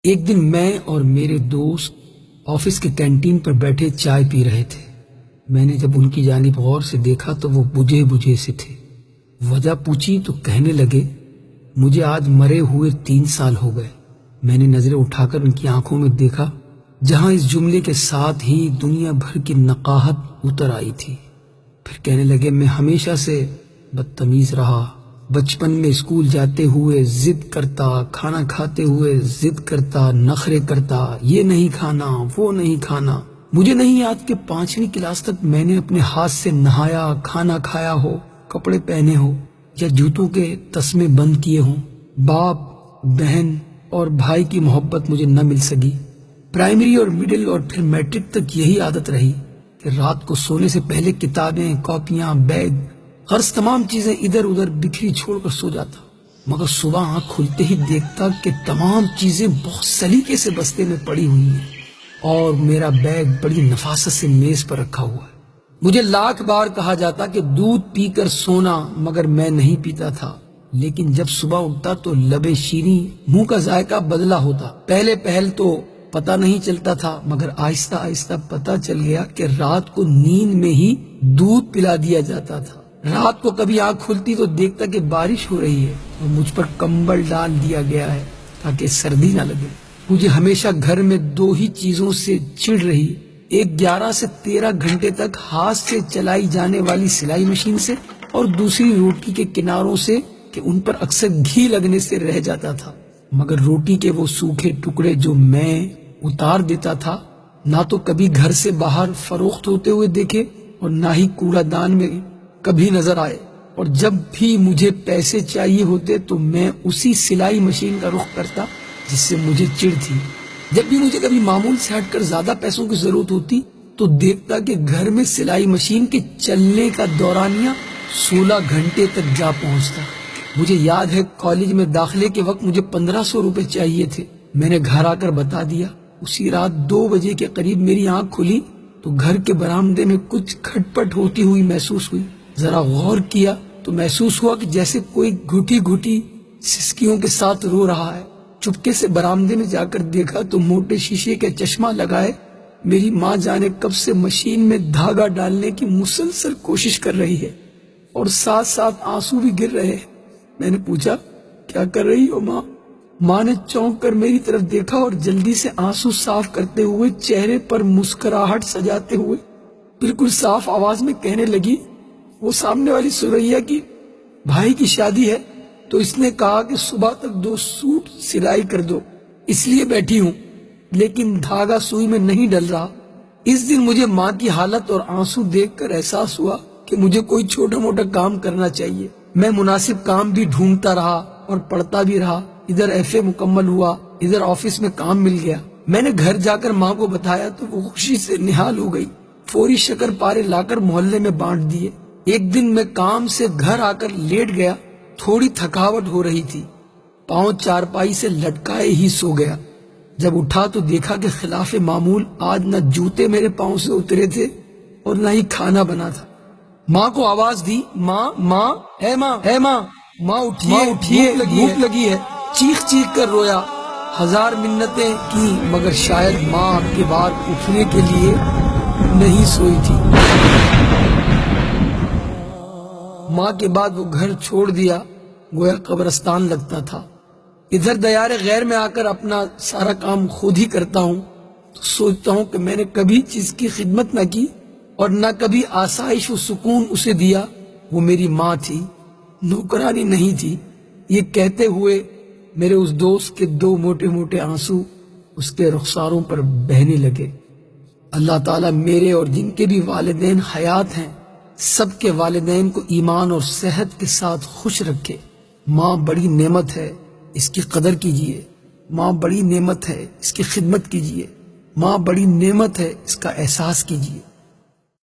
ایک دن میں اور میرے دوست آفس کے کینٹین پر بیٹھے چائے پی رہے تھے۔ میں نے جب ان کی جانب غور سے دیکھا تو وہ بجھے بجھے سے تھے۔ وجہ پوچھی تو کہنے لگے، مجھے آج مرے ہوئے 3 سال ہو گئے۔ میں نے نظریں اٹھا کر ان کی آنکھوں میں دیکھا، جہاں اس جملے کے ساتھ ہی دنیا بھر کی نقاہت اتر آئی تھی۔ پھر کہنے لگے، میں ہمیشہ سے بدتمیز رہا۔ بچپن میں اسکول جاتے ہوئے ضد کرتا، کھانا کھاتے ہوئے ضد کرتا، نخرے کرتا، یہ نہیں کھانا، وہ نہیں کھانا۔ مجھے نہیں یاد کہ 5ویں کلاس تک میں نے اپنے ہاتھ سے نہایا، کھانا کھایا ہو، کپڑے پہنے ہو یا جوتوں کے تسمے بند کیے ہوں۔ باپ، بہن اور بھائی کی محبت مجھے نہ مل سکی۔ پرائمری اور مڈل اور پھر میٹرک تک یہی عادت رہی کہ رات کو سونے سے پہلے کتابیں، کاپیاں، بیگ، غرض تمام چیزیں ادھر ادھر بکھری چھوڑ کر سو جاتا، مگر صبح آنکھ کھلتے ہی دیکھتا کہ تمام چیزیں بہت سلیقے سے بستے میں پڑی ہوئی ہیں اور میرا بیگ بڑی نفاست سے میز پر رکھا ہوا ہے۔ مجھے لاکھ بار کہا جاتا کہ دودھ پی کر سونا، مگر میں نہیں پیتا تھا۔ لیکن جب صبح اٹھتا تو لبیں شیریں، منہ کا ذائقہ بدلا ہوتا۔ پہلے پہل تو پتہ نہیں چلتا تھا، مگر آہستہ آہستہ پتہ چل گیا کہ رات کو نیند میں ہی دودھ پلا دیا جاتا تھا۔ رات کو کبھی آنکھ کھلتی تو دیکھتا کہ بارش ہو رہی ہے اور مجھ پر کمبل ڈال دیا گیا ہے تاکہ سردی نہ لگے۔ مجھے ہمیشہ گھر میں 2 ہی چیزوں سے چڑ رہی، ایک 11 سے 13 گھنٹے تک ہاتھ سے چلائی جانے والی سلائی مشین سے، اور دوسری روٹی کے کناروں سے کہ ان پر اکثر گھی لگنے سے رہ جاتا تھا۔ مگر روٹی کے وہ سوکھے ٹکڑے جو میں اتار دیتا تھا، نہ تو کبھی گھر سے باہر فروخت ہوتے ہوئے دیکھے اور نہ ہی کوڑا دان میں کبھی نظر آئے۔ اور جب بھی مجھے پیسے چاہیے ہوتے تو میں اسی سلائی مشین کا رخ کرتا جس سے مجھے چڑ تھی۔ جب بھی مجھے کبھی معمول سے ہٹ کر زیادہ پیسوں کی ضرورت ہوتی تو دیکھتا کہ گھر میں سلائی مشین کے چلنے کا دورانیہ 16 گھنٹے تک جا پہنچتا۔ مجھے یاد ہے کالج میں داخلے کے وقت مجھے 1500 روپے چاہیے تھے۔ میں نے گھر آ کر بتا دیا۔ اسی رات 2 بجے کے قریب میری آنکھ کھلی تو گھر کے برآمدے میں کچھ کھٹپٹ ہوتی ہوئی محسوس ہوئی۔ ذرا غور کیا تو محسوس ہوا کہ جیسے کوئی گھٹی گھٹی سسکیوں کے ساتھ رو رہا ہے۔ چپکے سے برآمدے میں جا کر دیکھا تو موٹے شیشے کے چشمہ لگائے میری ماں جانے کب سے مشین میں دھاگا ڈالنے کی مسلسل کوشش کر رہی ہے اور ساتھ ساتھ آنسو بھی گر رہے ہیں۔ میں نے پوچھا، کیا کر رہی ہو ماں؟ ماں نے چونک کر میری طرف دیکھا اور جلدی سے آنسو صاف کرتے ہوئے چہرے پر مسکراہٹ سجاتے ہوئے بالکل صاف آواز میں کہنے لگی، وہ سامنے والی سریا کی بھائی کی شادی ہے تو اس نے کہا کہ صبح تک 2 سوٹ سلائی کر دو، اس لیے بیٹھی ہوں، لیکن دھاگا سوئی میں نہیں ڈل رہا۔ اس دن مجھے ماں کی حالت اور آنسو دیکھ کر احساس ہوا کہ مجھے کوئی چھوٹا موٹا کام کرنا چاہیے۔ میں مناسب کام بھی ڈھونڈتا رہا اور پڑھتا بھی رہا۔ ادھر FA مکمل ہوا، ادھر آفس میں کام مل گیا۔ میں نے گھر جا کر ماں کو بتایا تو وہ خوشی سے نہال ہو گئی۔ فوری شکر پارے لا کر محلے میں بانٹ دیے۔ ایک دن میں کام سے گھر آ کر لیٹ گیا، تھوڑی تھکاوٹ ہو رہی تھی، پاؤں چارپائی سے لٹکائے ہی سو گیا۔ جب اٹھا تو دیکھا کہ خلاف معمول آج نہ جوتے میرے پاؤں سے اترے تھے اور نہ ہی کھانا بنا تھا۔ ماں کو آواز دی، ماں ماں اے ماں اے ماں، ماں اٹھیے، بھوک لگی ہے۔ چیخ چیخ کر رویا، 1000 منتیں کی، مگر شاید ماں اب کے بعد اٹھنے کے لیے نہیں سوئی تھی۔ ماں کے بعد وہ گھر چھوڑ دیا، گویا قبرستان لگتا تھا۔ ادھر دیار غیر میں آ کر اپنا سارا کام خود ہی کرتا ہوں تو سوچتا ہوں کہ میں نے کبھی چیز کی خدمت نہ کی اور نہ کبھی آسائش و سکون اسے دیا۔ وہ میری ماں تھی، نوکرانی نہیں تھی۔ یہ کہتے ہوئے میرے اس دوست کے 2 موٹے موٹے آنسو اس کے رخساروں پر بہنے لگے۔ اللہ تعالیٰ میرے اور جن کے بھی والدین حیات ہیں سب کے والدین کو ایمان اور صحت کے ساتھ خوش رکھے۔ ماں بڑی نعمت ہے، اس کی قدر کیجیے۔ ماں بڑی نعمت ہے، اس کی خدمت کیجیے۔ ماں بڑی نعمت ہے، اس کا احساس کیجیے۔